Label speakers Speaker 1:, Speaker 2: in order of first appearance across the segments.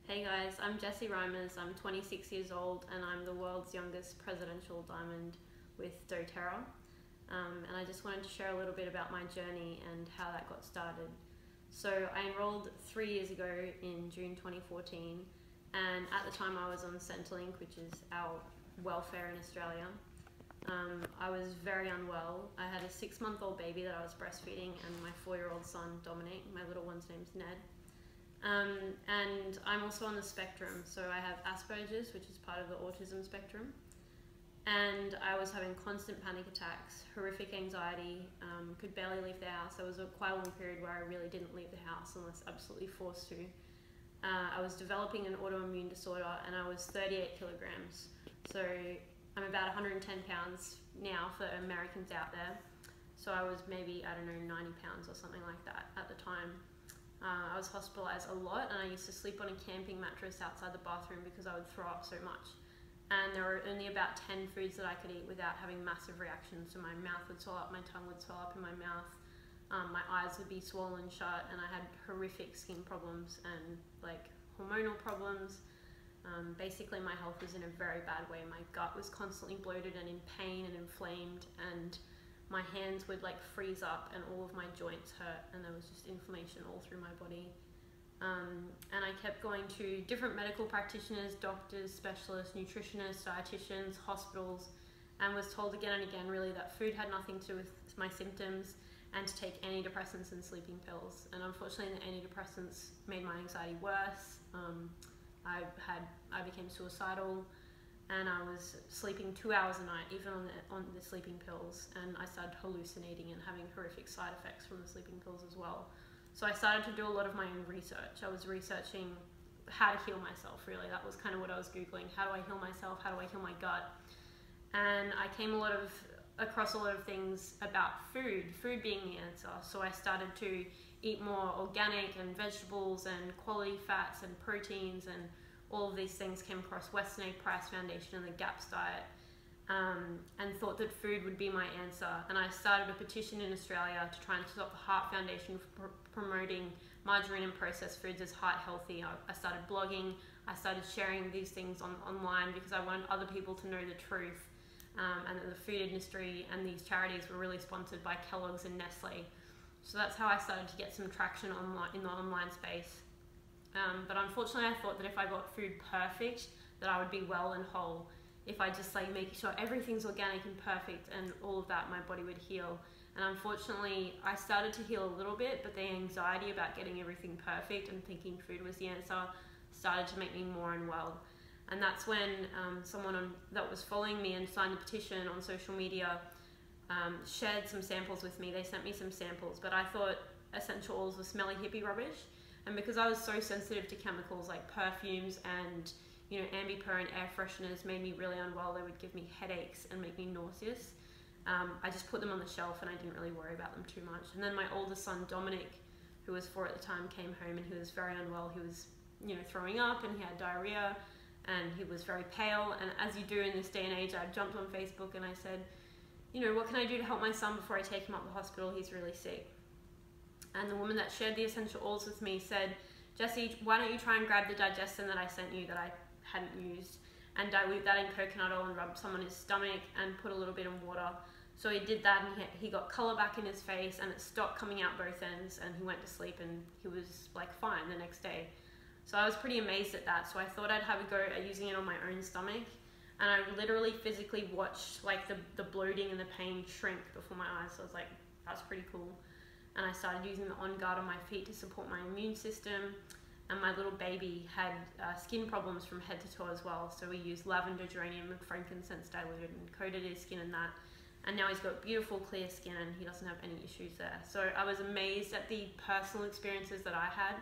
Speaker 1: Hey guys, I'm Jessie. I'm 26 years old and I'm the world's youngest presidential diamond with doTERRA. And I just wanted to share a little bit about my journey and how that got started. So I enrolled 3 years ago in June 2014, and at the time I was on Centrelink, which is our welfare in Australia. I was very unwell. I had a 6-month-old baby that I was breastfeeding and my 4-year-old son Dominic. My little one's name's Ned. And I'm also on the spectrum, so I have Asperger's, which is part of the autism spectrum, and I was having constant panic attacks, horrific anxiety, could barely leave the house. There was quite a long period where I really didn't leave the house unless absolutely forced to. I was developing an autoimmune disorder and I was 38 kilograms, so I'm about 110 pounds now for Americans out there, so I was maybe, I don't know, 90 pounds or something like that at the time. I was hospitalised a lot and I used to sleep on a camping mattress outside the bathroom because I would throw up so much. And there were only about 10 foods that I could eat without having massive reactions. So my mouth would swell up, my tongue would swell up in my mouth, my eyes would be swollen shut, and I had horrific skin problems and like hormonal problems. Basically my health was in a very bad way. My gut was constantly bloated and in pain and inflamed, and my hands would like freeze up and all of my joints hurt, and there was just inflammation all through my body. And I kept going to different medical practitioners, doctors, specialists, nutritionists, dietitians, hospitals, and was told again and again really that food had nothing to do with my symptoms and to take antidepressants and sleeping pills. And unfortunately the antidepressants made my anxiety worse. I became suicidal, and I was sleeping 2 hours a night, even on the sleeping pills, and I started hallucinating and having horrific side effects from the sleeping pills as well. So I started to do a lot of my own research. I was researching how to heal myself, really. That was kind of what I was Googling. How do I heal myself? How do I heal my gut? And I came across a lot of things about food being the answer. So I started to eat more organic and vegetables and quality fats and proteins, and all of these things. Came across Western Aid Price Foundation and the GAPS diet, and thought that food would be my answer. And I started a petition in Australia to try and stop the Heart Foundation from promoting margarine and processed foods as heart healthy. I started blogging, I started sharing these things online because I wanted other people to know the truth, and that the food industry and these charities were really sponsored by Kellogg's and Nestle. So that's how I started to get some traction in the online space. But unfortunately I thought that if I got food perfect, that I would be well and whole. If I just like make sure everything's organic and perfect and all of that, my body would heal. And unfortunately I started to heal a little bit, but the anxiety about getting everything perfect and thinking food was the answer started to make me more unwell. And that's when someone that was following me and signed a petition on social media shared some samples with me. They sent me some samples, but I thought essential oils were smelly hippie rubbish. And because I was so sensitive to chemicals like perfumes and ambipur and air fresheners made me really unwell. They would give me headaches and make me nauseous. I just put them on the shelf and I didn't really worry about them too much. And then my oldest son Dominic, who was 4 at the time, came home and he was very unwell. He was throwing up and he had diarrhea and he was very pale. And as you do in this day and age, I jumped on Facebook and I said, what can I do to help my son before I take him up to the hospital? He's really sick. And the woman that shared the essential oils with me said, Jessie, why don't you try and grab the digestin that I sent you that I hadn't used and dilute that in coconut oil and rub some on his stomach and put a little bit in water. So he did that and he got colour back in his face and it stopped coming out both ends, and he went to sleep and he was like fine the next day. So I was pretty amazed at that. So I thought I'd have a go at using it on my own stomach, and I literally physically watched like the bloating and the pain shrink before my eyes. So I was like, that's pretty cool. And I started using the On Guard on my feet to support my immune system. And my little baby had skin problems from head to toe as well. So we used lavender, geranium, and frankincense diluted and coated his skin in that. And now he's got beautiful clear skin and he doesn't have any issues there. So I was amazed at the personal experiences that I had.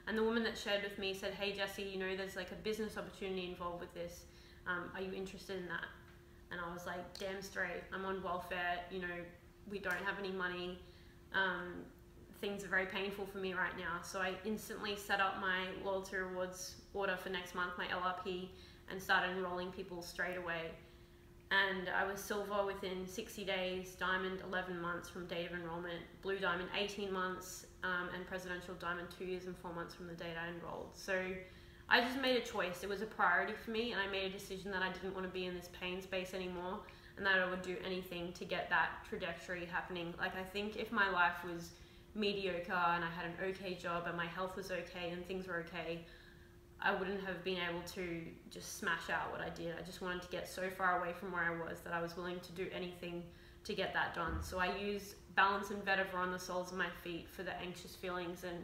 Speaker 1: And the woman that shared with me said, hey Jessie, there's like a business opportunity involved with this. Are you interested in that? And I was like, damn straight, I'm on welfare, we don't have any money. Things are very painful for me right now. So I instantly set up my loyalty rewards order for next month, my LRP, and started enrolling people straight away. And I was silver within 60 days, diamond 11 months from date of enrollment, blue diamond 18 months, and presidential diamond 2 years and 4 months from the date I enrolled. So I just made a choice. It was a priority for me, and I made a decision that I didn't want to be in this pain space anymore, and that I would do anything to get that trajectory happening. Like, I think if my life was mediocre and I had an okay job and my health was okay and things were okay, I wouldn't have been able to just smash out what I did. I just wanted to get so far away from where I was that I was willing to do anything to get that done. So I use balance and vetiver on the soles of my feet for the anxious feelings and,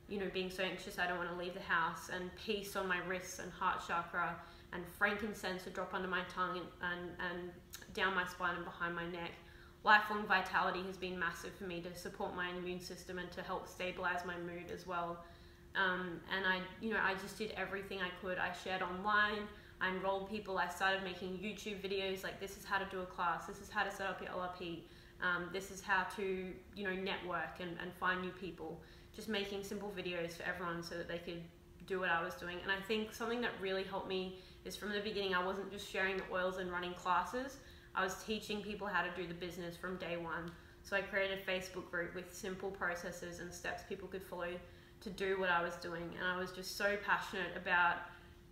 Speaker 1: you know, being so anxious I don't want to leave the house, and peace on my wrists and heart chakra, and frankincense to drop under my tongue and down my spine and behind my neck. Lifelong vitality has been massive for me to support my immune system and to help stabilize my mood as well. And I just did everything I could. I shared online, I enrolled people, I started making YouTube videos like, this is how to do a class, this is how to set up your LRP, this is how to, you know, network and find new people. Just making simple videos for everyone so that they could do what I was doing. And I think something that really helped me is, from the beginning, I wasn't just sharing the oils and running classes, I was teaching people how to do the business from day one. So I created a Facebook group with simple processes and steps people could follow to do what I was doing. And I was just so passionate about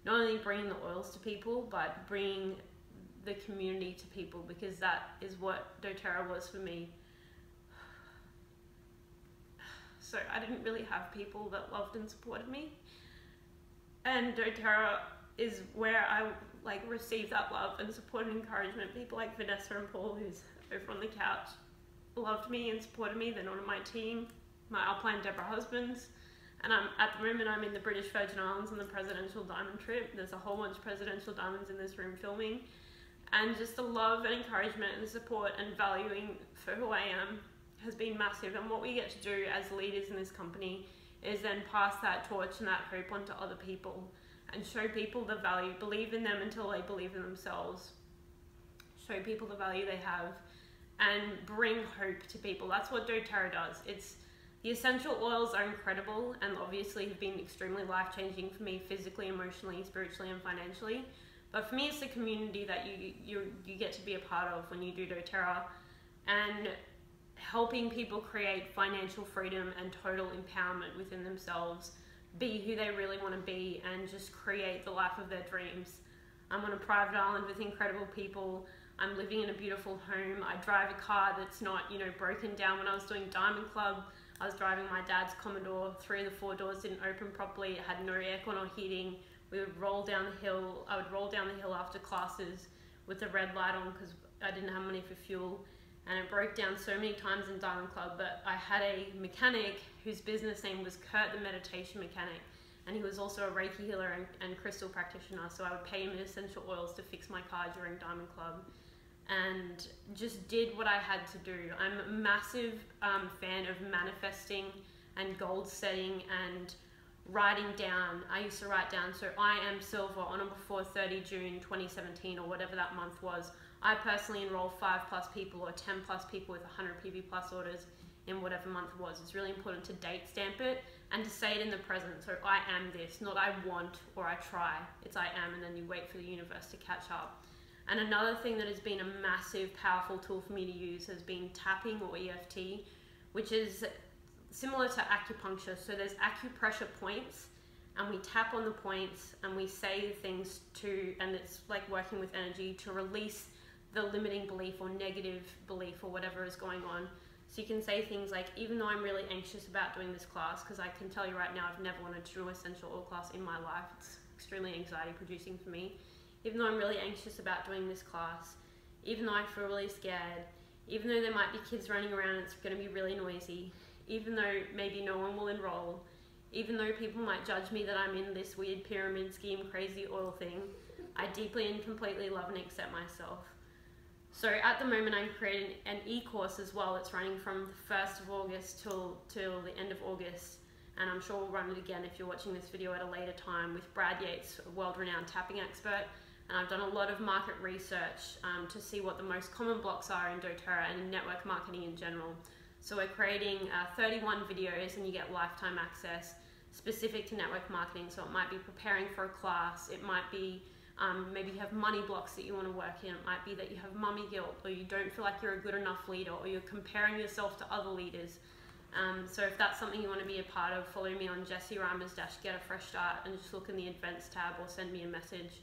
Speaker 1: not only bringing the oils to people, but bringing the community to people, because that is what doTERRA was for me. So I didn't really have people that loved and supported me. And doTERRA is where I received that love and support and encouragement. People like Vanessa and Paul, who's over on the couch, loved me and supported me. They're not on my team. My Alpine Deborah husbands. And at the moment I'm in the British Virgin Islands on the presidential diamond trip. There's a whole bunch of presidential diamonds in this room filming. And just the love and encouragement and the support and valuing for who I am has been massive. And what we get to do as leaders in this company is then pass that torch and that hope onto other people and show people the value, believe in them until they believe in themselves, show people the value they have, and bring hope to people. That's what doTERRA does. The essential oils are incredible and obviously have been extremely life-changing for me physically, emotionally, spiritually, and financially. But for me, it's the community that you get to be a part of when you do doTERRA, and helping people create financial freedom and total empowerment within themselves, be who they really want to be, and just create the life of their dreams. I'm on a private island with incredible people. I'm living in a beautiful home. I drive a car that's not, you know, broken down. When I was doing Diamond Club, I was driving my dad's Commodore. 3 of the 4 doors didn't open properly. It had no aircon or heating. We would roll down the hill. I would roll down the hill after classes with the red light on because I didn't have money for fuel. And it broke down so many times in Diamond Club, but I had a mechanic whose business name was Kurt the Meditation Mechanic, and he was also a Reiki healer and crystal practitioner, so I would pay him in essential oils to fix my car during Diamond Club, and just did what I had to do. I'm a massive fan of manifesting and goal setting and writing down. I used to write down, so I am silver on or before 30 June 2017 or whatever that month was. I personally enroll 5+ people or 10+ people with 100 PV plus orders in whatever month it was. It's really important to date stamp it and to say it in the present. So I am this, not I want or I try. It's I am, and then you wait for the universe to catch up. And another thing that has been a massive, powerful tool for me to use has been tapping, or EFT, which is similar to acupuncture. So there's acupressure points, and we tap on the points and we say things and it's like working with energy to release the limiting belief or negative belief or whatever is going on. So you can say things like, even though I'm really anxious about doing this class, because I can tell you right now I've never wanted to do an essential oil class in my life, it's extremely anxiety producing for me. Even though I'm really anxious about doing this class, even though I feel really scared, even though there might be kids running around and it's going to be really noisy, even though maybe no one will enroll, even though people might judge me that I'm in this weird pyramid scheme crazy oil thing, I deeply and completely love and accept myself. So at the moment I'm creating an e-course as well. It's running from the 1st of August till the end of August, and I'm sure we'll run it again if you're watching this video at a later time, with Brad Yates, a world-renowned tapping expert. And I've done a lot of market research to see what the most common blocks are in doTERRA and in network marketing in general. So we're creating 31 videos, and you get lifetime access specific to network marketing. So it might be preparing for a class, it might be maybe you have money blocks that you want to work in. It might be that you have mummy guilt, or you don't feel like you're a good enough leader, or you're comparing yourself to other leaders. So if that's something you want to be a part of, follow me on Jessie Get a Fresh Start, and just look in the events tab or send me a message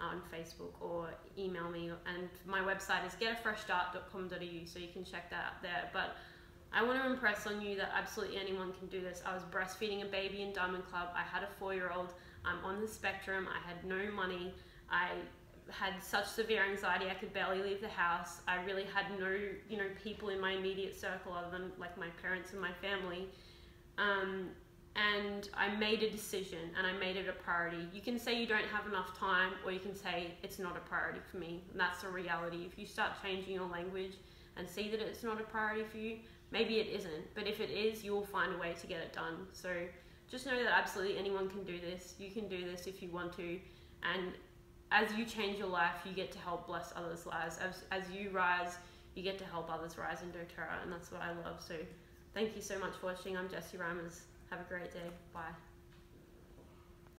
Speaker 1: on Facebook or email me. And my website is getafreshstart.com.au, so you can check that out there. But I want to impress on you that absolutely anyone can do this. I was breastfeeding a baby in Diamond Club. I had a 4-year-old. I'm on the spectrum. I had no money. I had such severe anxiety I could barely leave the house. I really had no, people in my immediate circle other than like my parents and my family. And I made a decision, and I made it a priority. You can say you don't have enough time, or you can say it's not a priority for me. And that's the reality. If you start changing your language and see that it's not a priority for you, maybe it isn't. But if it is, you will find a way to get it done. So just know that absolutely anyone can do this. You can do this if you want to. And as you change your life, you get to help bless others' lives. As you rise, you get to help others rise in doTERRA, and that's what I love. So thank you so much for watching. I'm Jessie. Have a great day. Bye.